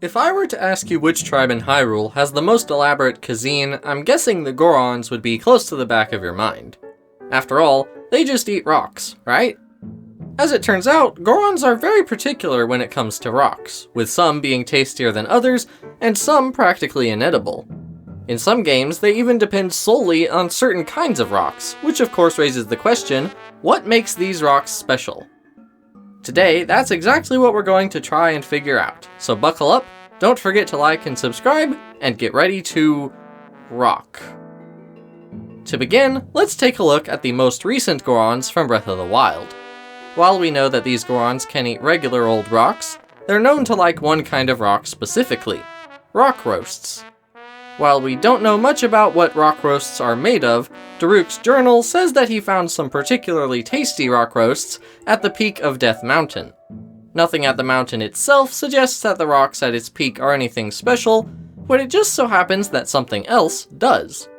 If I were to ask you which tribe in Hyrule has the most elaborate cuisine, I'm guessing the Gorons would be close to the back of your mind. After all, they just eat rocks, right? As it turns out, Gorons are very particular when it comes to rocks, with some being tastier than others, and some practically inedible. In some games, they even depend solely on certain kinds of rocks, which of course raises the question, what makes these rocks special? Today, that's exactly what we're going to try and figure out, so buckle up, don't forget to like and subscribe, and get ready to rock. To begin, let's take a look at the most recent Gorons from Breath of the Wild. While we know that these Gorons can eat regular old rocks, they're known to like one kind of rock specifically, rock roasts. While we don't know much about what rock roasts are made of, Daruk's journal says that he found some particularly tasty rock roasts at the peak of Death Mountain. Nothing at the mountain itself suggests that the rocks at its peak are anything special, but it just so happens that something else does.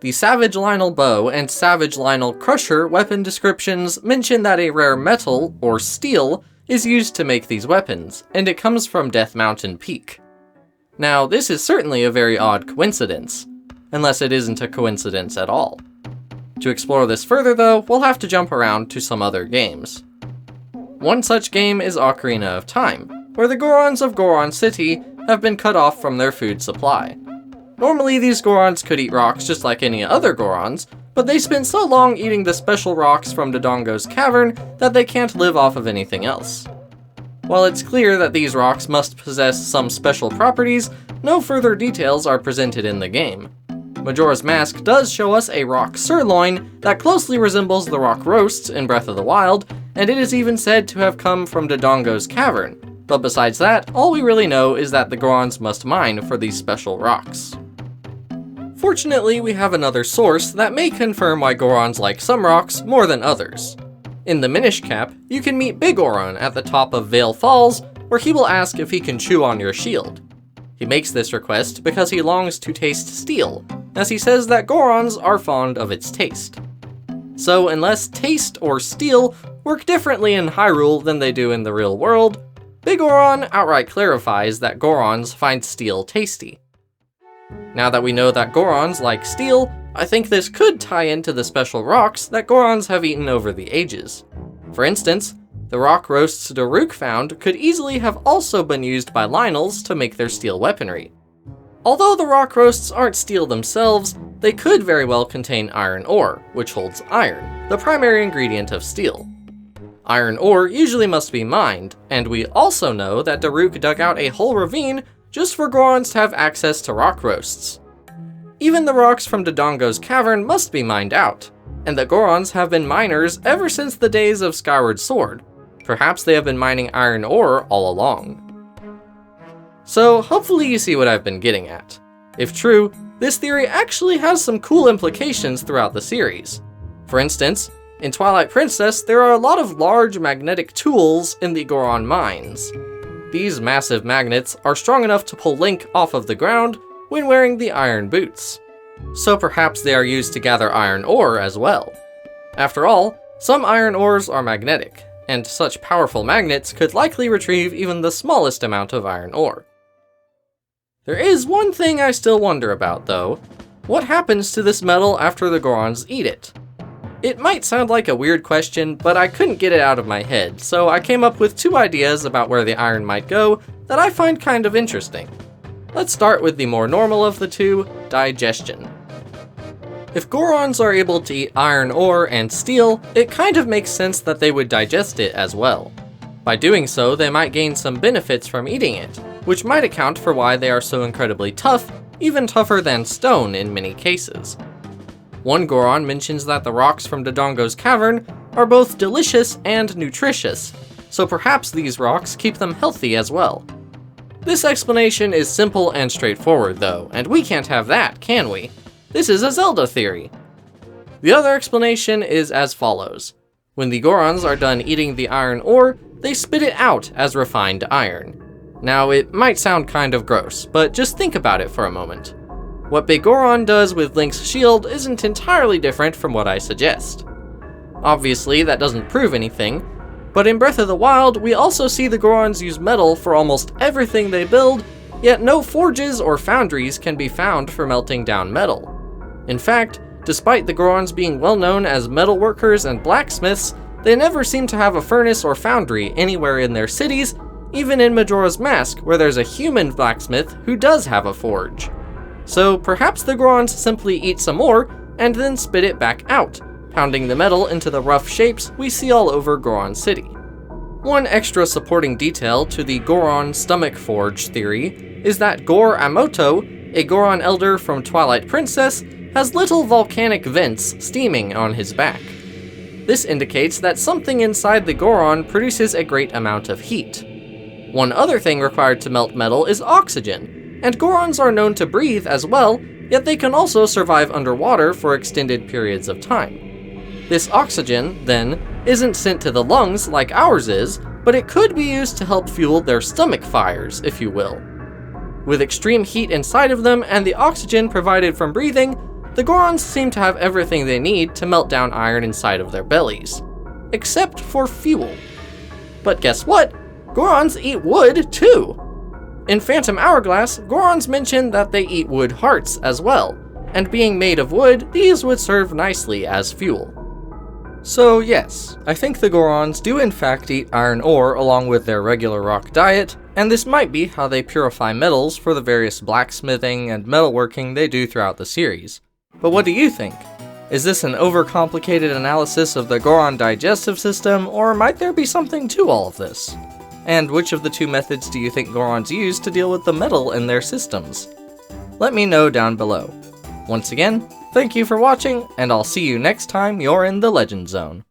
The Savage Lynel Bow and Savage Lynel Crusher weapon descriptions mention that a rare metal, or steel, is used to make these weapons, and it comes from Death Mountain Peak. Now, this is certainly a very odd coincidence, unless it isn't a coincidence at all. To explore this further though, we'll have to jump around to some other games. One such game is Ocarina of Time, where the Gorons of Goron City have been cut off from their food supply. Normally these Gorons could eat rocks just like any other Gorons, but they spent so long eating the special rocks from Dodongo's cavern that they can't live off of anything else. While it's clear that these rocks must possess some special properties, no further details are presented in the game. Majora's Mask does show us a Rock Sirloin that closely resembles the rock roasts in Breath of the Wild, and it is even said to have come from Dodongo's cavern, but besides that, all we really know is that the Gorons must mine for these special rocks. Fortunately, we have another source that may confirm why Gorons like some rocks more than others. In the Minish Cap, you can meet Big Goron at the top of Vale Falls, where he will ask if he can chew on your shield. He makes this request because he longs to taste steel, as he says that Gorons are fond of its taste. So unless taste or steel work differently in Hyrule than they do in the real world, Big Goron outright clarifies that Gorons find steel tasty. Now that we know that Gorons like steel, I think this could tie into the special rocks that Gorons have eaten over the ages. For instance, the rock roasts Daruk found could easily have also been used by Lynels to make their steel weaponry. Although the rock roasts aren't steel themselves, they could very well contain iron ore, which holds iron, the primary ingredient of steel. Iron ore usually must be mined, and we also know that Daruk dug out a whole ravine just for Gorons to have access to rock roasts. Even the rocks from Dodongo's cavern must be mined out, and the Gorons have been miners ever since the days of Skyward Sword. Perhaps they have been mining iron ore all along. So hopefully you see what I've been getting at. If true, this theory actually has some cool implications throughout the series. For instance, in Twilight Princess there are a lot of large magnetic tools in the Goron mines. These massive magnets are strong enough to pull Link off of the ground when wearing the iron boots. So perhaps they are used to gather iron ore as well. After all, some iron ores are magnetic, and such powerful magnets could likely retrieve even the smallest amount of iron ore. There is one thing I still wonder about though. What happens to this metal after the Gorons eat it? It might sound like a weird question, but I couldn't get it out of my head, so I came up with two ideas about where the iron might go that I find kind of interesting. Let's start with the more normal of the two, digestion. If Gorons are able to eat iron ore and steel, it kind of makes sense that they would digest it as well. By doing so, they might gain some benefits from eating it, which might account for why they are so incredibly tough, even tougher than stone in many cases. One Goron mentions that the rocks from Dodongo's cavern are both delicious and nutritious, so perhaps these rocks keep them healthy as well. This explanation is simple and straightforward though, and we can't have that, can we? This is a Zelda theory. The other explanation is as follows. When the Gorons are done eating the iron ore, they spit it out as refined iron. Now it might sound kind of gross, but just think about it for a moment. What Big Goron does with Link's shield isn't entirely different from what I suggest. Obviously that doesn't prove anything, but in Breath of the Wild we also see the Gorons use metal for almost everything they build, Yet no forges or foundries can be found for melting down metal. In fact, despite the Gorons being well known as metalworkers and blacksmiths, they never seem to have a furnace or foundry anywhere in their cities, even in Majora's Mask, where there's a human blacksmith who does have a forge. So perhaps the Gorons simply eat some ore and then spit it back out, pounding the metal into the rough shapes we see all over Goron City. One extra supporting detail to the Goron stomach forge theory is that Gor Amoto, a Goron elder from Twilight Princess, has little volcanic vents steaming on his back. This indicates that something inside the Goron produces a great amount of heat. One other thing required to melt metal is oxygen, and Gorons are known to breathe as well, yet they can also survive underwater for extended periods of time. This oxygen, then, isn't sent to the lungs like ours is, but it could be used to help fuel their stomach fires, if you will. With extreme heat inside of them and the oxygen provided from breathing, the Gorons seem to have everything they need to melt down iron inside of their bellies. Except for fuel. But guess what? Gorons eat wood, too! In Phantom Hourglass, Gorons mention that they eat wood hearts as well, and being made of wood, these would serve nicely as fuel. So yes, I think the Gorons do in fact eat iron ore along with their regular rock diet, and this might be how they purify metals for the various blacksmithing and metalworking they do throughout the series. But what do you think? Is this an overcomplicated analysis of the Goron digestive system, or might there be something to all of this? And which of the two methods do you think Gorons use to deal with the metal in their systems? Let me know down below. Once again, thank you for watching, and I'll see you next time you're in the Legend Zone.